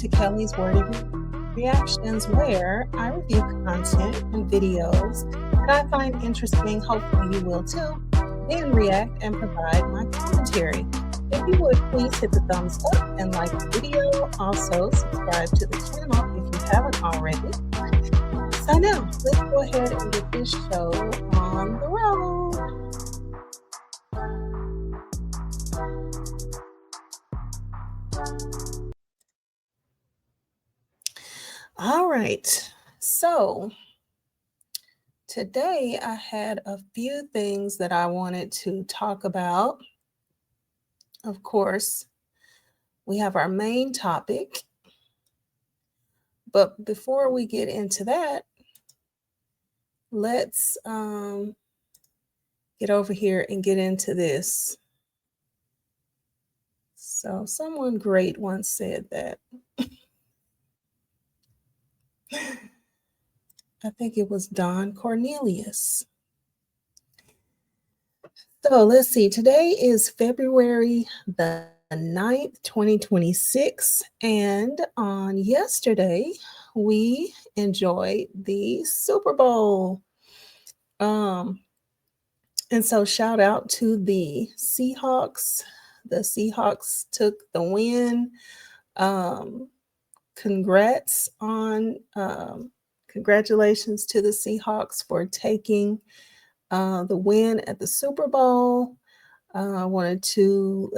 to Kelly's Wordy Reactions, where I review content and videos that I find interesting. Hopefully, you will too. Then react and provide my commentary. If you would please hit the thumbs up and like the video. Also, subscribe to the channel if you haven't already. So now, let's go ahead and get this show on the road. All right, so today I had a few things that I wanted to talk about. Of course, we have our main topic, but before we get into that, let's get over here and get into this. So someone great once said that. I think it was Don Cornelius. So let's see. Today is February the 9th, 2026. And on yesterday, we enjoyed the Super Bowl. And so shout out to the Seahawks. The Seahawks took the win. Congratulations to the Seahawks for taking the win at the Super Bowl. I wanted to,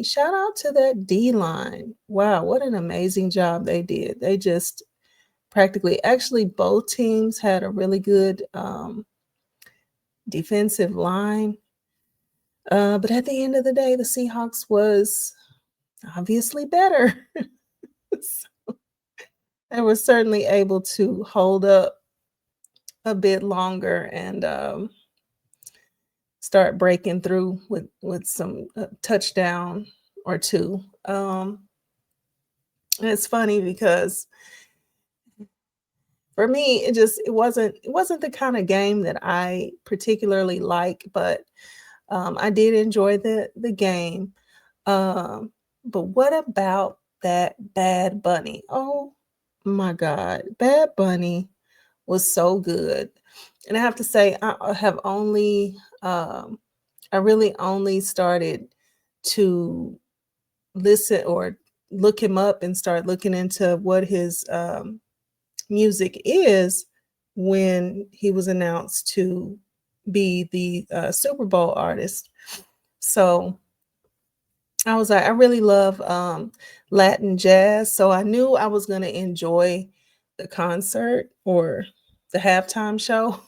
shout out to that D-line. Wow, what an amazing job they did. They just actually both teams had a really good defensive line. But at the end of the day, the Seahawks was obviously better. So they were certainly able to hold up a bit longer and start breaking through with some touchdown or two. And it's funny because for me, it wasn't the kind of game that I particularly like, but I did enjoy the game. But what about that Bad Bunny? Oh my God, Bad Bunny was so good. And I have to say, I really only started to listen or look him up and start looking into what his music is when he was announced to be the Super Bowl artist. So I was like, I really love Latin jazz. So I knew I was going to enjoy the concert or the halftime show,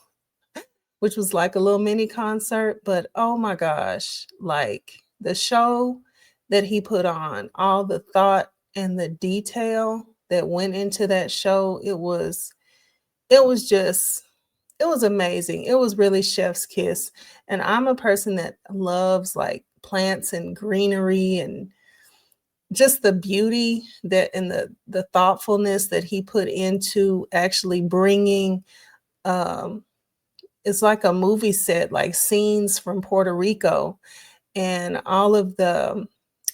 which was like a little mini concert. But oh my gosh, like the show that he put on, all the thought and the detail that went into that show, it was amazing. It was really chef's kiss. And I'm a person that loves like plants and greenery and just the beauty that and the thoughtfulness that he put into actually bringing it's like a movie set, like scenes from Puerto Rico and all of the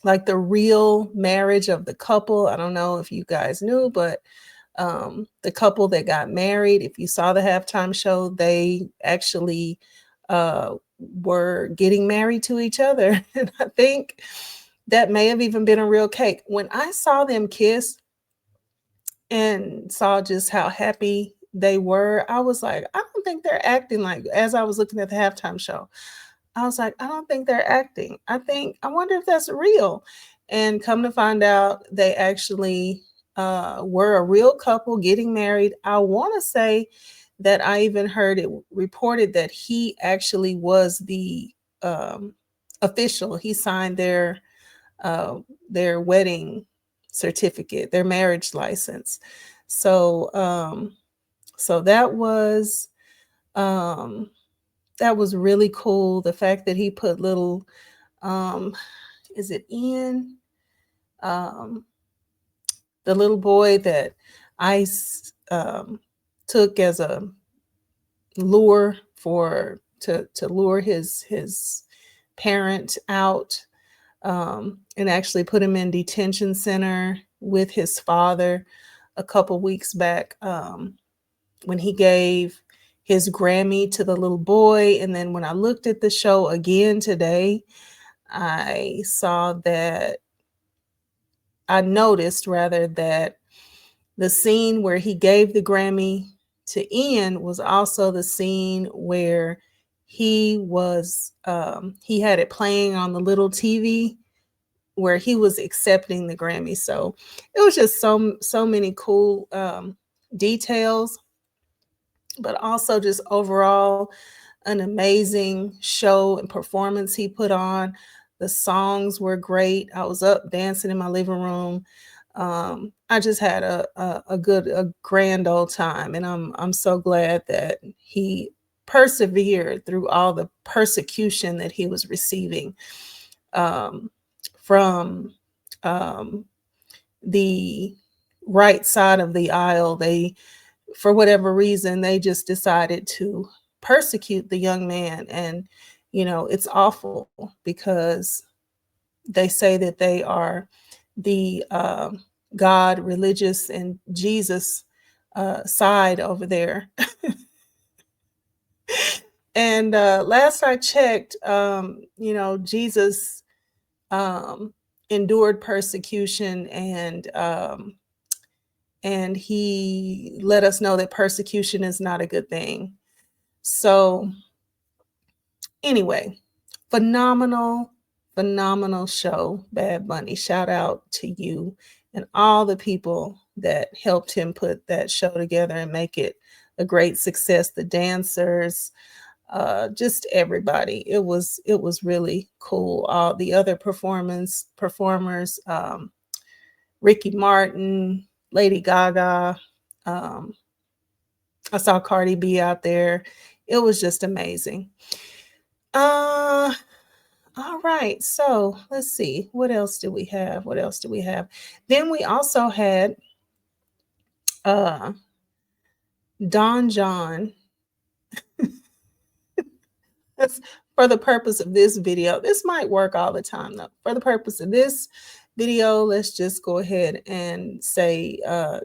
real marriage of the couple. I don't know if you guys knew, but the couple that got married, if you saw the halftime show, they actually were getting married to each other. And I think that may have even been a real cake. When I saw them kiss and saw just how happy they were, I was like, I don't think they're acting. Like, as I was looking at the halftime show, I was like, I don't think they're acting. I wonder if that's real. And come to find out, they actually were a real couple getting married. I want to say that I even heard it reported that he actually was the official. He signed their wedding certificate, their marriage license. So that was really cool. The fact that he put little is it Ian? The little boy that Ice took as a lure to lure his parent out, and actually put him in detention center with his father a couple weeks back, when he gave his Grammy to the little boy. And then when I looked at the show again today, I saw that I noticed rather that the scene where he gave the Grammy to Ian was also the scene where he had it playing on the little TV where he was accepting the Grammy. So it was just so many cool details, but also just overall an amazing show and performance he put on. The songs were great. I was up dancing in my living room. I just had a grand old time, and I'm so glad that he persevered through all the persecution that he was receiving um, from um, the right side of the aisle. They, for whatever reason, they just decided to persecute the young man. And, it's awful because they say that they are the God, religious, and Jesus side over there. And last I checked, Jesus um, endured persecution, and he let us know that persecution is not a good thing. So anyway, phenomenal, phenomenal show, Bad Bunny. Shout out to you and all the people that helped him put that show together and make it a great success. The dancers, just everybody. It was really cool. All the other performers, Ricky Martin, Lady Gaga. Um, I saw Cardi B out there. It was just amazing. Uh, all right. So let's see. What else do we have? What else do we have? Then we also had uh Don John. That's for the purpose of this video. This might work all the time though. For the purpose of this video, let's just go ahead and say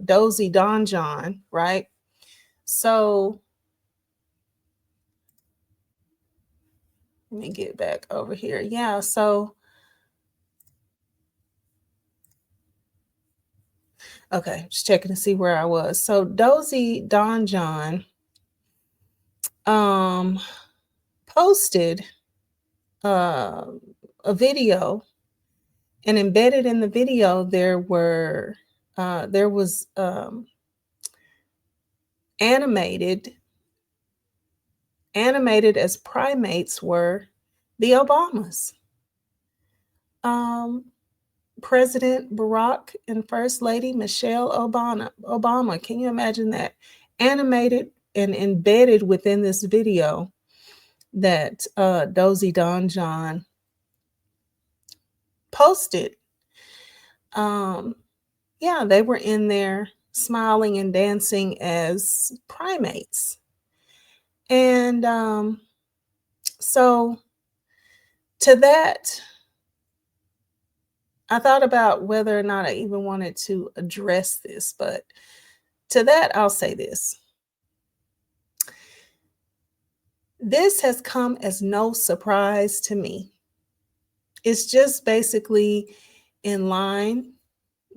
Dozy Don John, right? So let me get back over here. Yeah, so okay, just checking to see where I was. So Dozy Don John um posted uh, a video, and embedded in the video there was animated as primates were the Obamas. Um, President Barack and First Lady Michelle Obama. Can you imagine that? Animated and embedded within this video that Dozy Don John posted. Um, yeah, they were in there smiling and dancing as primates. And so to that, I thought about whether or not I even wanted to address this, but to that, I'll say this. This has come as no surprise to me. It's just basically in line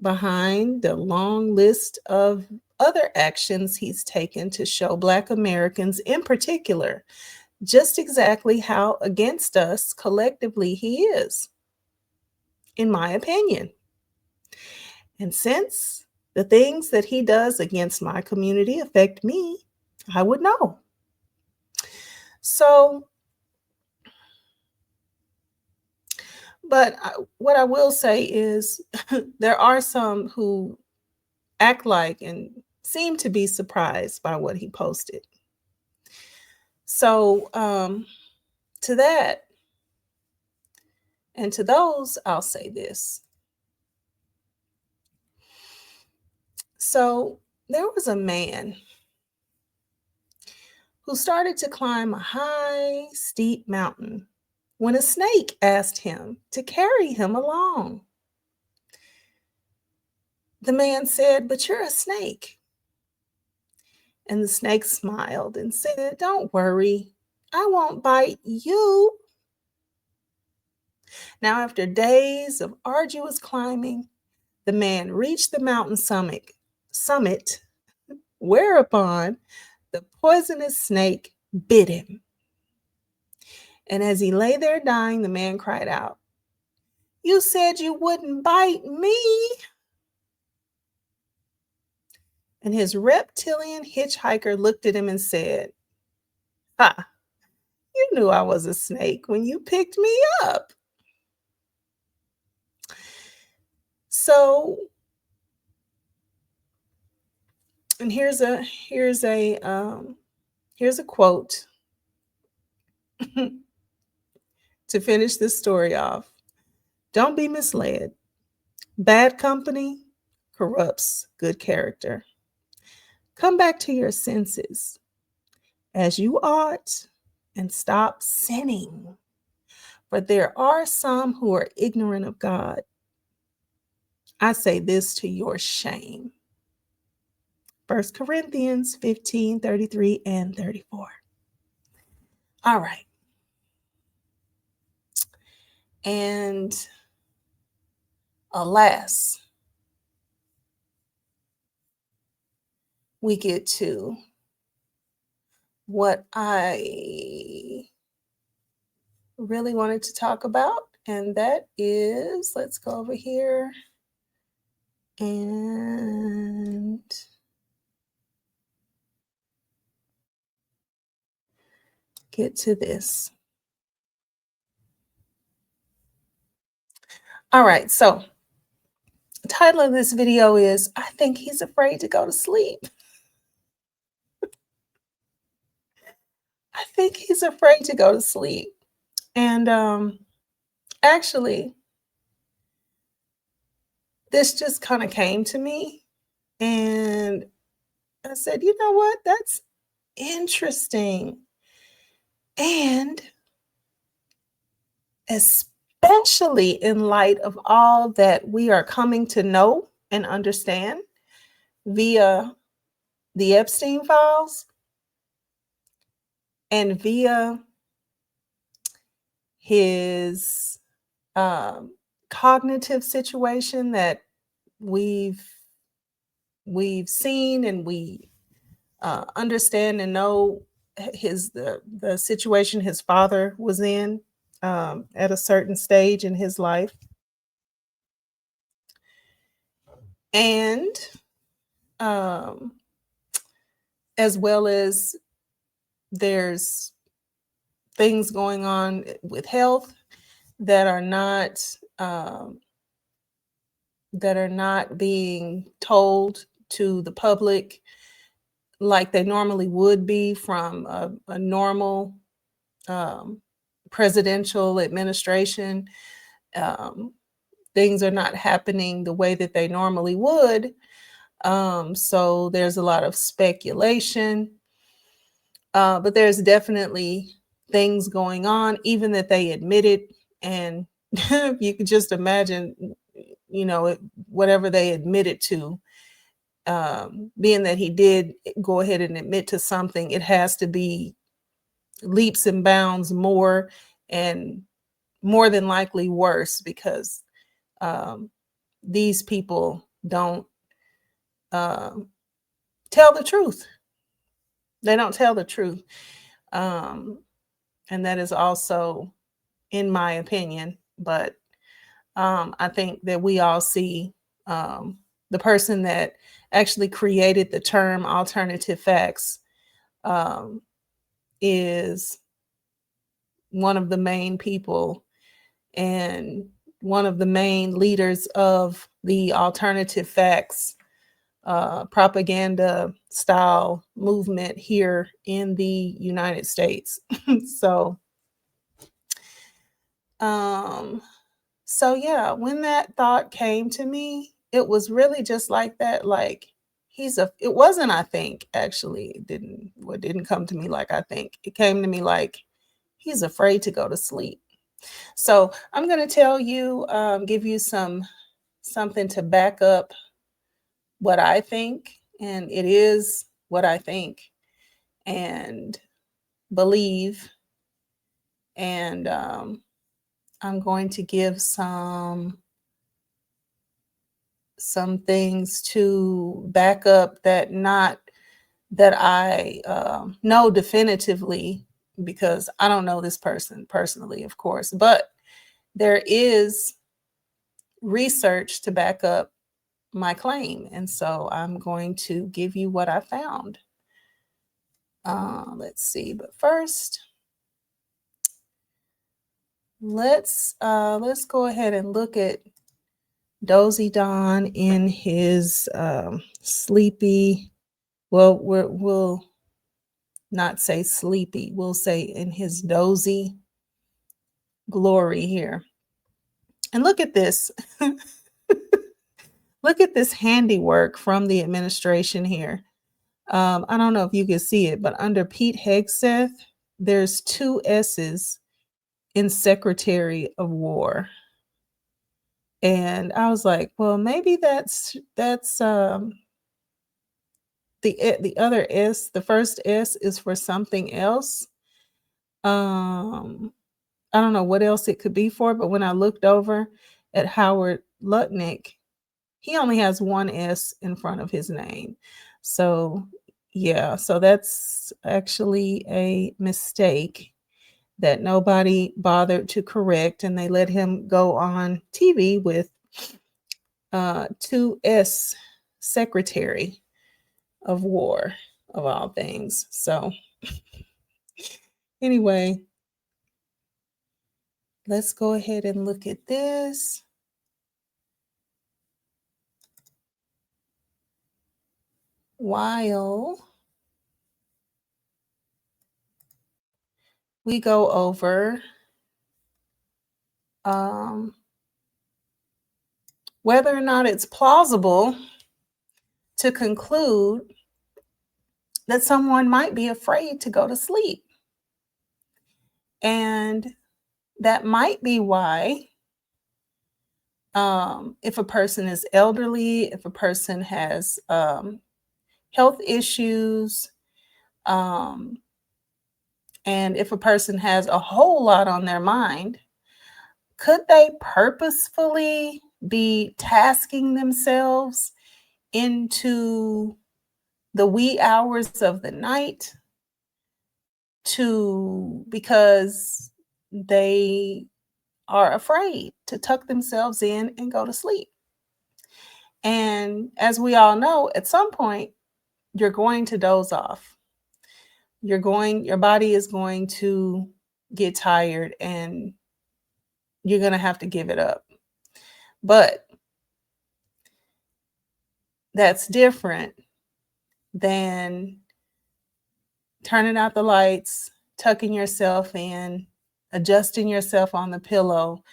behind the long list of other actions he's taken to show Black Americans in particular just exactly how against us collectively he is, in my opinion. And since the things that he does against my community affect me, I would know. So, but what I will say is there are some who act like and seem to be surprised by what he posted. So, to that and to those, I'll say this. So, there was a man who started to climb a high, steep mountain when a snake asked him to carry him along. The man said, "But you're a snake." And the snake smiled and said, "Don't worry, I won't bite you." Now, after days of arduous climbing, the man reached the mountain summit, whereupon the poisonous snake bit him. And as he lay there dying, the man cried out, "You said you wouldn't bite me." And his reptilian hitchhiker looked at him and said, "Ha, you knew I was a snake when you picked me up." So, and here's a quote to finish this story off. "Don't be misled. Bad company corrupts good character. Come back to your senses as you ought and stop sinning. For there are some who are ignorant of God. I say this to your shame." 1 Corinthians 15:33 and 34. All right. And alas, we get to what I really wanted to talk about, and that is, let's go over here and get to this. All right, so the title of this video is "I Think He's Afraid to Go to Sleep." I think he's afraid to go to sleep. And actually, this just kind of came to me, and I said, "You know what? That's interesting." And especially in light of all that we are coming to know and understand via the Epstein files and via his um, cognitive situation that we've we've seen, and we understand and know the situation his father was in at a certain stage in his life, and um, as well as there's things going on with health that are not um, that are not being told to the public like they normally would be from a normal um, presidential administration. Um, Things are not happening the way that they normally would. So there's a lot of speculation, but there's definitely things going on, even that they admitted. And you could just imagine, whatever they admitted to, being that he did go ahead and admit to something, it has to be leaps and bounds more, and more than likely worse, because um, these people don't um, tell the truth. They don't tell the truth. Um, and that is also, in my opinion, but I think that we all see the person that actually created the term alternative facts um, is one of the main people and one of the main leaders of the alternative facts propaganda style movement here in the United States. So, um, so yeah, when that thought came to me, it was really just like that. Like it wasn't, I think, actually, it didn't come to me like I think. It came to me like he's afraid to go to sleep. So I'm going to tell you, give you something to back up what I think, and it is what I think and believe. And I'm going to give some things to back up that not that I know definitively, because I don't know this person personally, of course, but there is research to back up my claim. And so I'm going to give you what I found. Let's see, but first, let's go ahead and look at Dozy Don in his sleepy. Well, we'll not say sleepy. We'll say in his dozy glory here. And look at this. Look at this handiwork from the administration here. I don't know if you can see it, but under Pete Hegseth, there's two S's in Secretary of War. And I was like, well, maybe that's the other S, the first S is for something else. I don't know what else it could be for, but when I looked over at Howard Lutnick, he only has one S in front of his name. So, yeah, so that's actually a mistake that nobody bothered to correct, and they let him go on TV with 2S Secretary of War, of all things. So, anyway, let's go ahead and look at this. While we go over whether or not it's plausible to conclude that someone might be afraid to go to sleep. And that might be why, if a person is elderly, if a person has health issues, and if a person has a whole lot on their mind, could they purposefully be tasking themselves into the wee hours of the night because they are afraid to tuck themselves in and go to sleep? And as we all know, at some point, you're going to doze off. Your body is going to get tired and you're going to have to give it up. But that's different than turning out the lights, tucking yourself in, adjusting yourself on the pillow,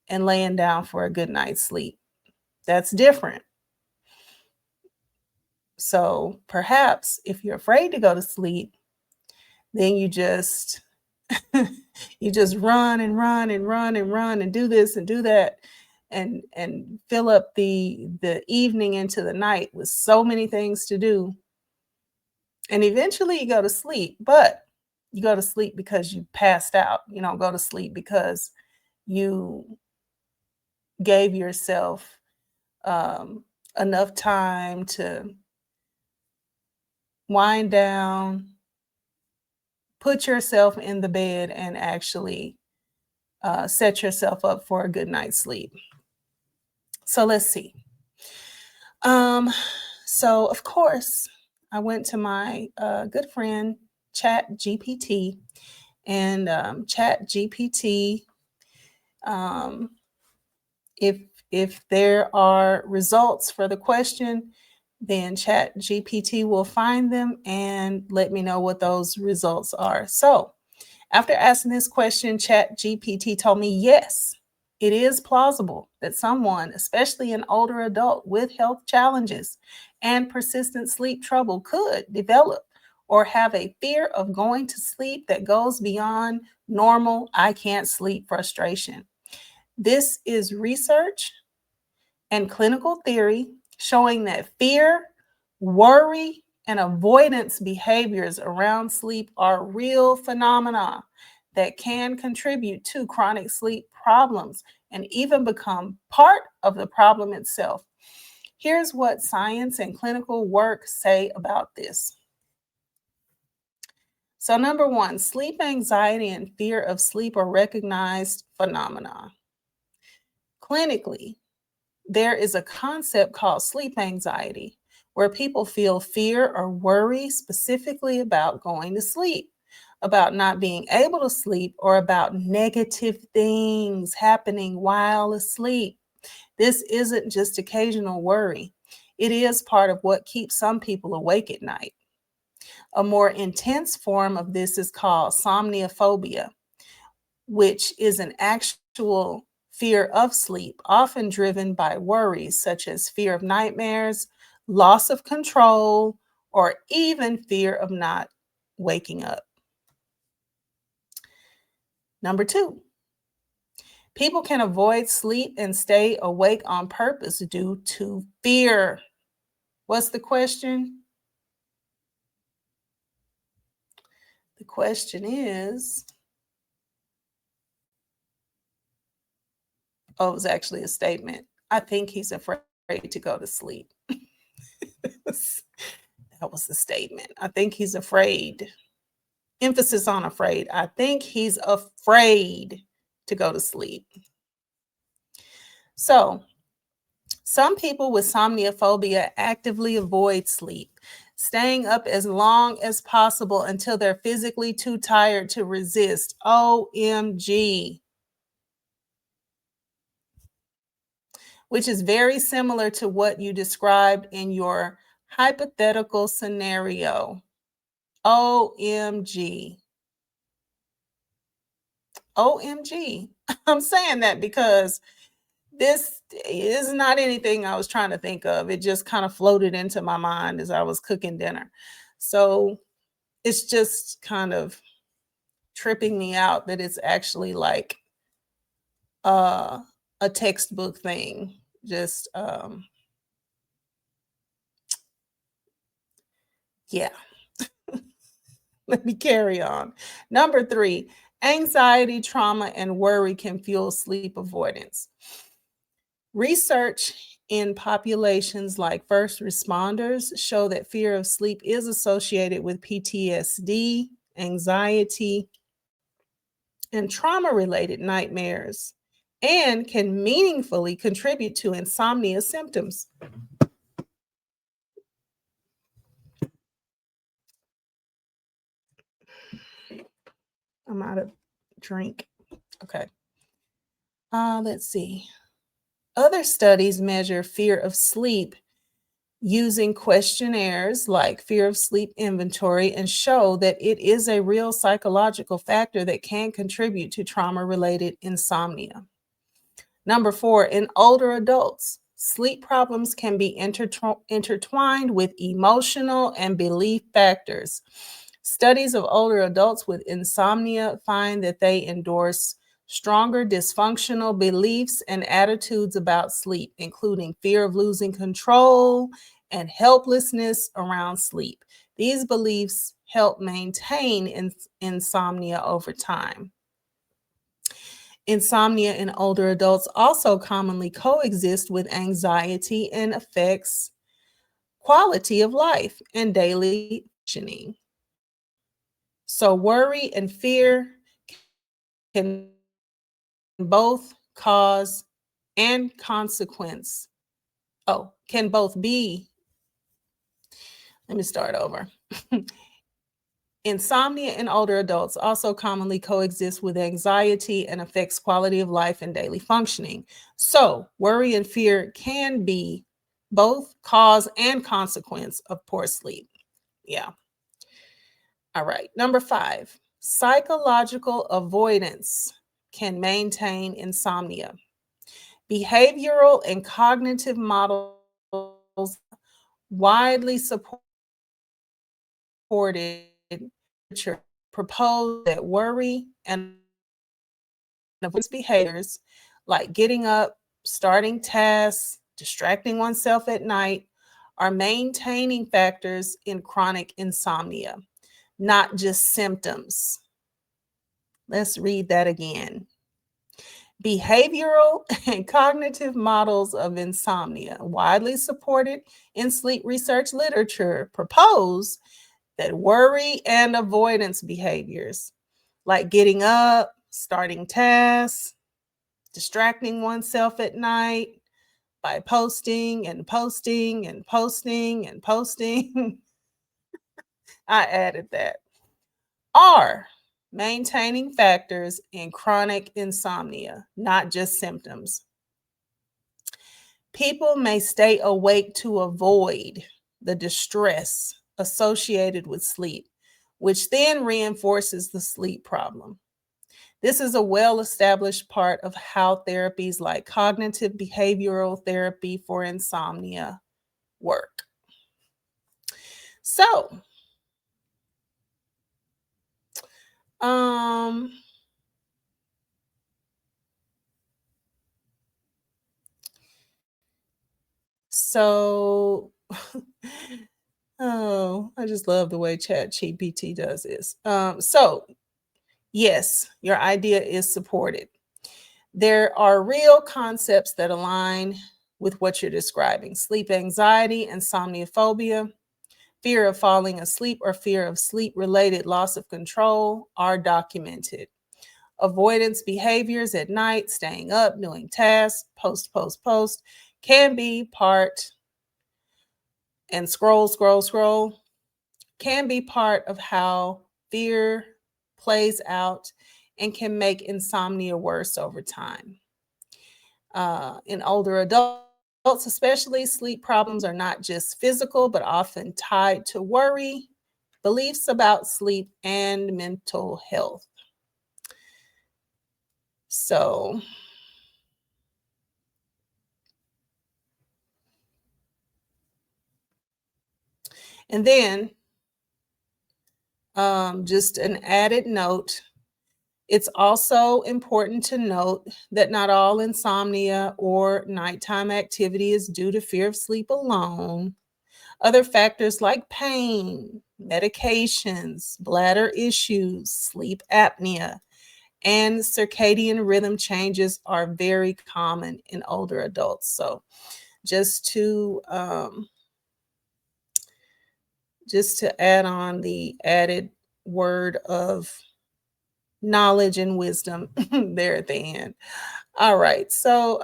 and laying down for a good night's sleep. That's different. So perhaps if you're afraid to go to sleep, then you just run and run and run and run and do this and do that and fill up the evening into the night with so many things to do. And eventually you go to sleep, but you go to sleep because you passed out. You don't go to sleep because you gave yourself enough time to wind down, put yourself in the bed, and actually set yourself up for a good night's sleep. So let's see. So of course, I went to my good friend Chat GPT, and Chat GPT, if there are results for the question, then Chat GPT will find them and let me know what those results are. So after asking this question, Chat GPT told me, yes, it is plausible that someone, especially an older adult with health challenges and persistent sleep trouble, could develop or have a fear of going to sleep that goes beyond normal "I can't sleep" frustration. This is research and clinical theory showing that fear, worry, and avoidance behaviors around sleep are real phenomena that can contribute to chronic sleep problems and even become part of the problem itself. Here's what science and clinical work say about this. So, number one, sleep anxiety and fear of sleep are recognized phenomena. Clinically, there is a concept called sleep anxiety, where people feel fear or worry specifically about going to sleep, about not being able to sleep, or about negative things happening while asleep. This isn't just occasional worry, it is part of what keeps some people awake at night. A more intense form of this is called somniophobia, which is an actual fear of sleep, often driven by worries such as fear of nightmares, loss of control, or even fear of not waking up. Number two, people can avoid sleep and stay awake on purpose due to fear. What's the question? The question is, oh, it was actually a statement. I think he's afraid to go to sleep. That was the statement. I think he's afraid. Emphasis on afraid. I think he's afraid to go to sleep. So, some people with somniophobia actively avoid sleep, staying up as long as possible until they're physically too tired to resist. OMG. Which is very similar to what you described in your hypothetical scenario. OMG. OMG. I'm saying that because this is not anything I was trying to think of. It just kind of floated into my mind as I was cooking dinner. So it's just kind of tripping me out that it's actually like uh, a textbook thing. Just, yeah. Let me carry on. Number three, anxiety, trauma, and worry can fuel sleep avoidance. Research in populations like first responders show that fear of sleep is associated with PTSD, anxiety, and trauma related nightmares, and can meaningfully contribute to insomnia symptoms. I'm out of drink. Okay. Let's see. Other studies measure fear of sleep using questionnaires like fear of sleep inventory and show that it is a real psychological factor that can contribute to trauma related insomnia. Number four, in older adults, sleep problems can be intertwined with emotional and belief factors. Studies of older adults with insomnia find that they endorse stronger dysfunctional beliefs and attitudes about sleep, including fear of losing control and helplessness around sleep. These beliefs help maintain insomnia over time. Insomnia in older adults also commonly coexist with anxiety and affects quality of life and daily functioning. So, worry and fear can both cause and consequence. Oh, can both be. Let me start over. Insomnia in older adults also commonly coexists with anxiety and affects quality of life and daily functioning. So, worry and fear can be both cause and consequence of poor sleep. Yeah. All right. Number five, psychological avoidance can maintain insomnia. Behavioral and cognitive models widely supported propose that worry and avoidance behaviors like getting up, starting tasks, distracting oneself at night are maintaining factors in chronic insomnia, not just symptoms. Let's read that again. Behavioral and cognitive models of insomnia, widely supported in sleep research literature, propose that worry and avoidance behaviors, like getting up, starting tasks, distracting oneself at night by posting and posting and posting and posting, I added that, are maintaining factors in chronic insomnia, not just symptoms. People may stay awake to avoid the distress associated with sleep, which then reinforces the sleep problem. This is a well established part of how therapies like cognitive behavioral therapy for insomnia work. So, um, so oh, I just love the way Chat GPT does this. So yes, your idea is supported. There are real concepts that align with what you're describing: sleep anxiety, insomnia phobia, fear of falling asleep, or fear of sleep related loss of control are documented. Avoidance behaviors at night, staying up, doing tasks, post, can be part, and scroll, can be part of how fear plays out and can make insomnia worse over time. In older adults, especially, sleep problems are not just physical, but often tied to worry, beliefs about sleep, and mental health. So, and then just an added note, it's also important to note that not all insomnia or nighttime activity is due to fear of sleep alone. Other factors like pain, medications, bladder issues, sleep apnea, and circadian rhythm changes are very common in older adults. So just to add on the added word of knowledge and wisdom there at the end. All right. So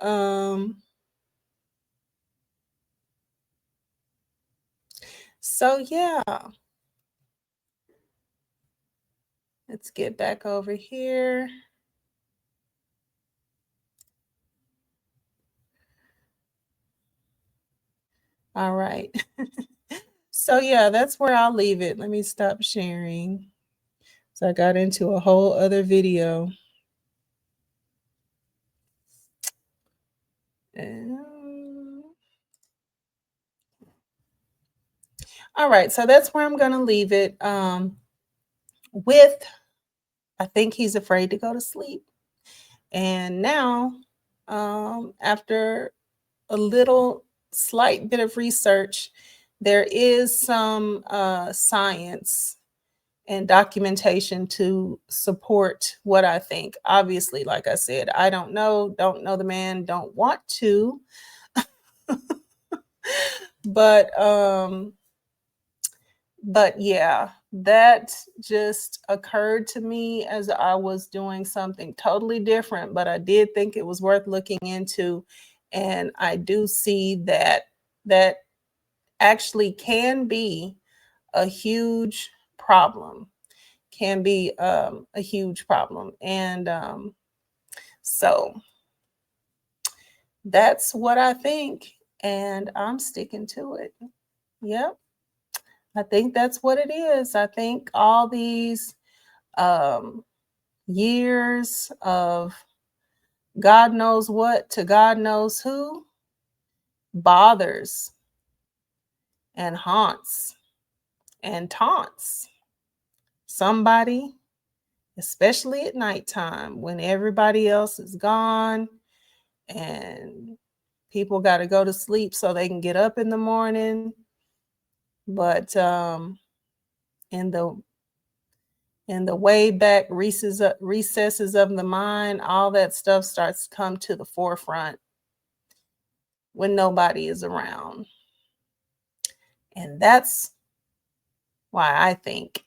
yeah, let's get back over here. All right. So yeah, that's where I'll leave it. Let me stop sharing. So I got into a whole other video. All right, so that's where I'm gonna leave it. With I think he's afraid to go to sleep. And now, after a little slight bit of research, there is some science and documentation to support what I think. Obviously, like I said, I don't know the man, don't want to, but yeah, that just occurred to me as I was doing something totally different, but I did think it was worth looking into. And I do see that that actually can be a huge problem, can be a huge problem. And so that's what I think. And I'm sticking to it. Yep. I think that's what it is. I think all these um, years of God knows what to God knows who bothers and haunts and taunts somebody, especially at nighttime when everybody else is gone and People got to go to sleep so they can get up in the morning. But in the way back recesses of the mind, all that stuff starts to come to the forefront when nobody is around. And that's why I think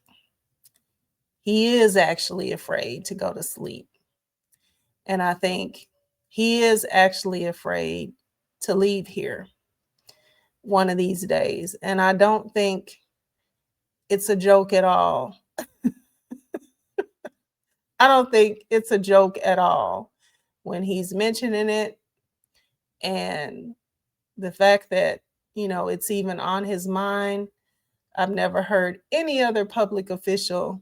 he is actually afraid to go to sleep. And I think he is actually afraid to leave here one of these days. And I don't think it's a joke at all. I don't think it's a joke at all when he's mentioning it, and the fact that, it's even on his mind. I've never heard any other public official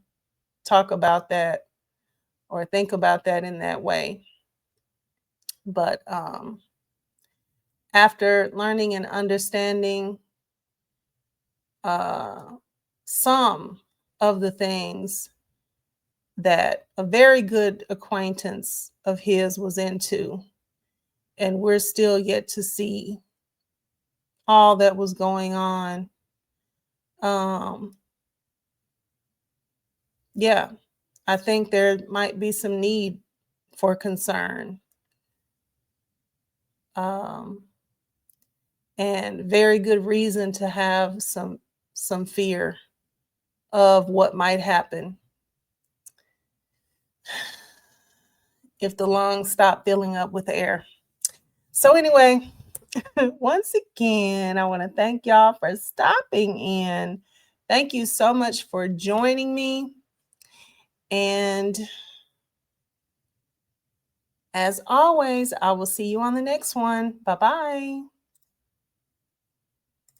talk about that or think about that in that way. But after learning and understanding uh, some of the things that a very good acquaintance of his was into, and we're still yet to see all that was going on. Um, yeah, I think there might be some need for concern, um, and very good reason to have some fear of what might happen if the lungs stop filling up with air. So anyway, once again, I want to thank y'all for stopping in. Thank you so much for joining me. And as always, I will see you on the next one. Bye bye.